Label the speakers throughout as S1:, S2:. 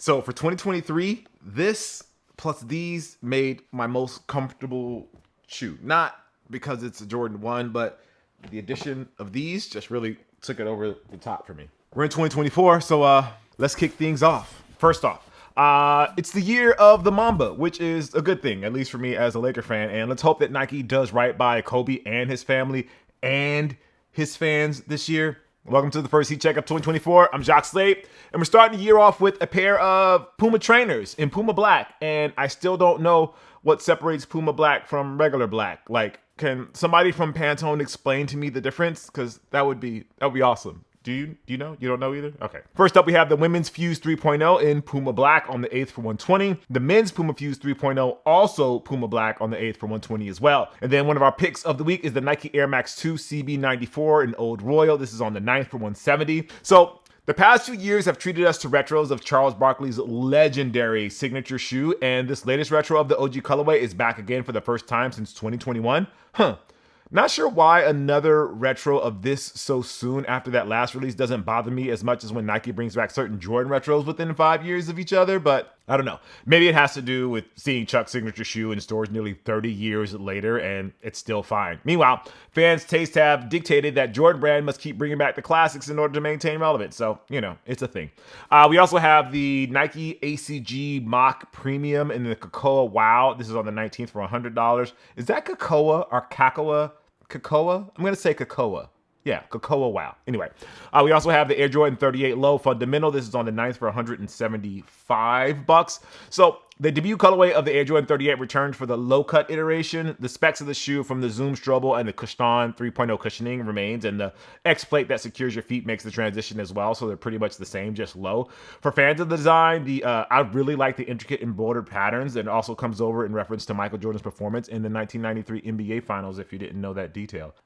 S1: So for 2023, this plus these made my most comfortable shoe. Not because it's a Jordan 1, but the addition of these just really took it over the top for me. We're in 2024, so let's kick things off. First off, it's the year of the Mamba, which is a good thing, at least for me as a Laker fan. And let's hope that Nike does right by Kobe and his family and his fans this year. Welcome to the first Heat Checkup 2024. I'm Jacques Slade, and we're starting the year off with a pair of Puma trainers in Puma Black. And I still don't know what separates Puma Black from regular black. Like, can somebody from Pantone explain to me the difference? Because that would be awesome. Do you know? You don't know either? Okay. First up, we have the women's Fuse 3.0 in Puma Black on the 8th for 120. The men's Puma Fuse 3.0, also Puma Black on the 8th for 120 as well. And then one of our picks of the week is the Nike Air Max 2 CB94 in Old Royal. This is on the 9th for 170. So the past few years have treated us to retros of Charles Barkley's legendary signature shoe, and this latest retro of the OG colorway is back again for the first time since 2021. Not sure why another retro of this so soon after that last release doesn't bother me as much as when Nike brings back certain Jordan retros within 5 years of each other, but I don't know. Maybe it has to do with seeing Chuck's signature shoe in stores nearly 30 years later, and it's still fine. Meanwhile, fans' tastes have dictated that Jordan brand must keep bringing back the classics in order to maintain relevance, so, it's a thing. We also have the Nike ACG Mach Premium in the Cocoa Wow. This is on the 19th for $100. Is that Cocoa or Cacoa? Cocoa? I'm going to say Cocoa. Yeah, Cocoa Wow. Anyway, we also have the Air Jordan 38 Low Fundamental. This is on the 9th for $175. So the debut colorway of the Air Jordan 38 returned for the low cut iteration. The specs of the shoe from the Zoom Strobel and the Cushion 3.0 cushioning remains, and the X plate that secures your feet makes the transition as well. So they're pretty much the same, just low. For fans of the design, I really like the intricate embroidered patterns, and it also comes over in reference to Michael Jordan's performance in the 1993 NBA Finals, if you didn't know that detail.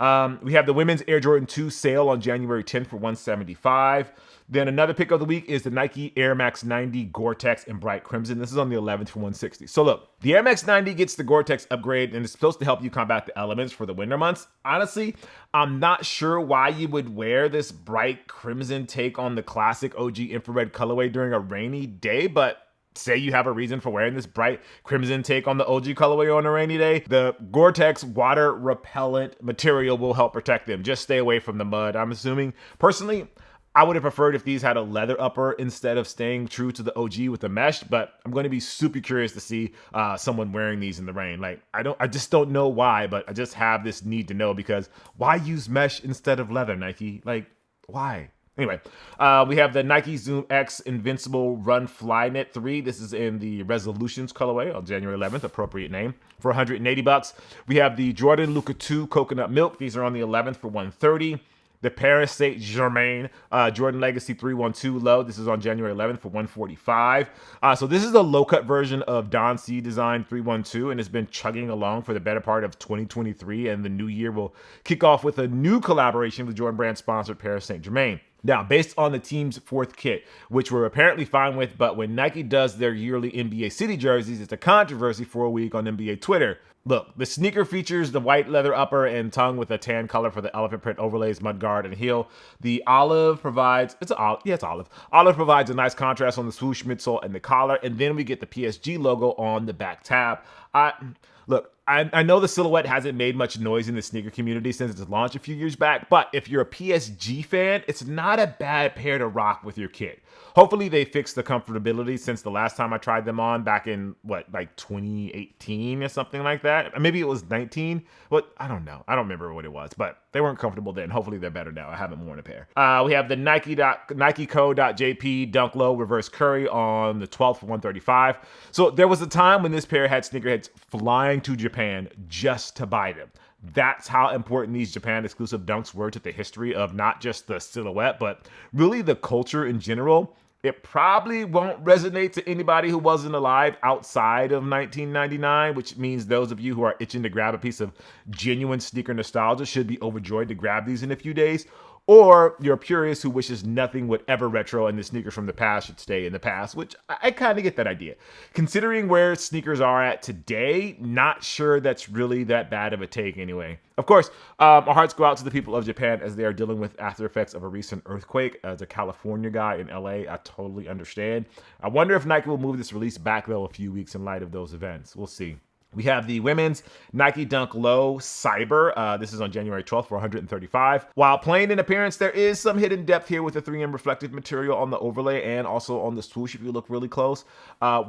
S1: We have the women's Air Jordan 2 sale on January 10th for $175. Then another pick of the week is the Nike Air Max 90 Gore-Tex in bright crimson. This is on the 11th for $160. So look, the Air Max 90 gets the Gore-Tex upgrade and it's supposed to help you combat the elements for the winter months. Honestly, I'm not sure why you would wear this bright crimson take on the classic OG infrared colorway during a rainy day, but say you have a reason for wearing this bright crimson take on the OG colorway on a rainy day, the Gore-Tex water repellent material will help protect them. Just stay away from the mud, I'm assuming. Personally, I would have preferred if these had a leather upper instead of staying true to the OG with the mesh, but I'm going to be super curious to see someone wearing these in the rain. Like, I just don't know why, but I just have this need to know, because why use mesh instead of leather, Nike? Like, why? Anyway, we have the Nike Zoom X Invincible Run Flyknit 3. This is in the Resolutions colorway on January 11th, appropriate name, for $180. We have the Jordan Luka 2 Coconut Milk. These are on the 11th for $130. The Paris Saint-Germain Jordan Legacy 312 Low. This is on January 11th for $145. So this is the low-cut version of Don C Design 312, and it's been chugging along for the better part of 2023, and the new year will kick off with a new collaboration with Jordan Brand-sponsored Paris Saint-Germain. Now, based on the team's fourth kit, which we're apparently fine with, but when Nike does their yearly NBA City jerseys, it's a controversy for a week on NBA Twitter. Look, the sneaker features the white leather upper and tongue with a tan color for the elephant print overlays, mudguard, and heel. The olive provides, it's olive. Olive provides a nice contrast on the swoosh midsole and the collar, and then we get the PSG logo on the back tab. I know the silhouette hasn't made much noise in the sneaker community since its launch a few years back, but if you're a PSG fan, it's not a bad pair to rock with your kit. Hopefully they fix the comfortability since the last time I tried them on back in, 2018 or something like that. Maybe it was 19. I don't know. I don't remember what it was, but they weren't comfortable then. Hopefully they're better now. I haven't worn a pair. We have the NikeCo.jp Dunk Low Reverse Curry on the 12th for $135. So there was a time when this pair had sneakerheads flying to Japan just to buy them. That's how important these Japan exclusive dunks were to the history of not just the silhouette, but really the culture in general. It probably won't resonate to anybody who wasn't alive outside of 1999, which means those of you who are itching to grab a piece of genuine sneaker nostalgia should be overjoyed to grab these in a few days. or you're a purist who wishes nothing would ever retro and the sneakers from the past should stay in the past, which I kind of get that idea. Considering where sneakers are at today, not sure that's really that bad of a take anyway. Of course, our hearts go out to the people of Japan as they are dealing with after effects of a recent earthquake. As a California guy in LA, I totally understand. I wonder if Nike will move this release back, though, a few weeks in light of those events. We'll see. We have the women's Nike Dunk Low Cyber. This is on January 12th for $135. While plain in appearance, there is some hidden depth here with the 3M reflective material on the overlay and also on the swoosh if you look really close.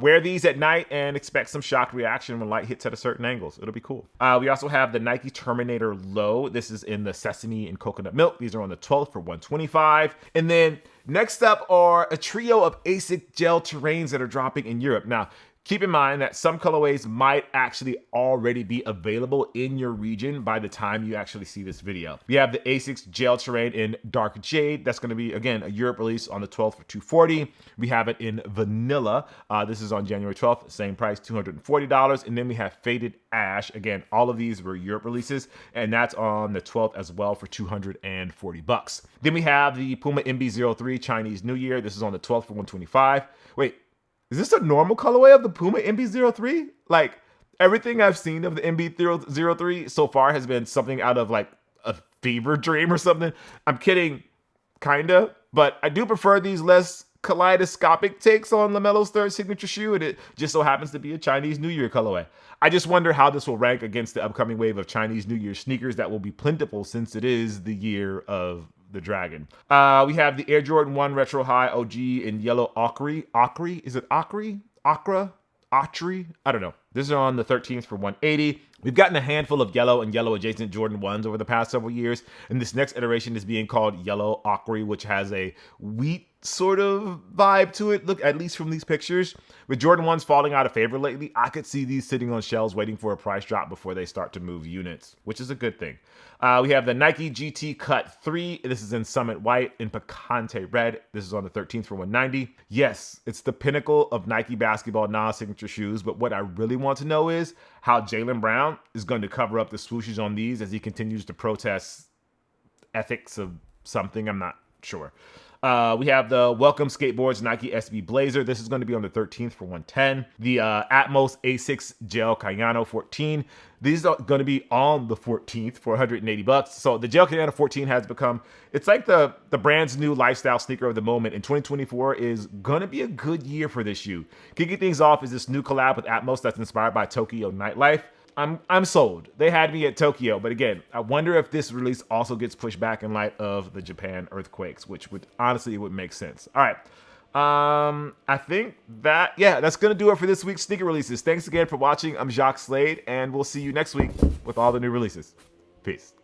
S1: Wear these at night and expect some shock reaction when light hits at a certain angles. It'll be cool. We also have the Nike Terminator Low. This is in the sesame and coconut milk. These are on the 12th for $125. And then next up are a trio of ASICS gel terrains that are dropping in Europe. Now, keep in mind that some colorways might actually already be available in your region by the time you actually see this video. We have the ASICS Gel Terrain in Dark Jade. That's going to be, again, a Europe release on the 12th for $240. We have it in Vanilla. This is on January 12th, same price, $240. And then we have Faded Ash. Again, all of these were Europe releases, and that's on the 12th as well for $240. Then we have the Puma MB-03 Chinese New Year. This is on the 12th for $125. Wait, is this a normal colorway of the Puma MB-03? Like, everything I've seen of the MB-03 so far has been something out of like a fever dream or something. I'm kidding, kinda, but I do prefer these less kaleidoscopic takes on LaMelo's third signature shoe, and it just so happens to be a Chinese New Year colorway. I just wonder how this will rank against the upcoming wave of Chinese New Year sneakers that will be plentiful since it is the year of the dragon. We have the Air Jordan 1 Retro High OG in yellow ochre. Ochre? Is it ochre? Ochre? Autry? I don't know. This is on the 13th for $180. We've gotten a handful of yellow and yellow adjacent Jordan 1s over the past several years, and this next iteration is being called Yellow Ochre, which has a wheat sort of vibe to it, look, at least from these pictures. With Jordan 1s falling out of favor lately, I could see these sitting on shelves waiting for a price drop before they start to move units, which is a good thing. We have the Nike GT Cut 3. This is in Summit White and Picante Red. This is on the 13th for $190. Yes, it's the pinnacle of Nike basketball non-signature shoes, but what I really want to know is how Jaylen Brown is going to cover up the swooshes on these as he continues to protest ethics of something. I'm not sure. We have the Welcome Skateboards Nike SB Blazer. This is going to be on the 13th for $110. The Atmos ASICS Gel Cayano 14. These are going to be on the 14th for $180. So the Gel Cayano 14 has become, it's like the brand's new lifestyle sneaker of the moment. And 2024 is going to be a good year for this shoe. Kicking things off is this new collab with Atmos that's inspired by Tokyo nightlife. I'm sold. They had me at Tokyo, but again, I wonder if this release also gets pushed back in light of the Japan earthquakes, which would honestly, it would make sense. All right. I think that's gonna do it for this week's sneaker releases. Thanks again for watching. I'm Jacques Slade, and we'll see you next week with all the new releases. Peace.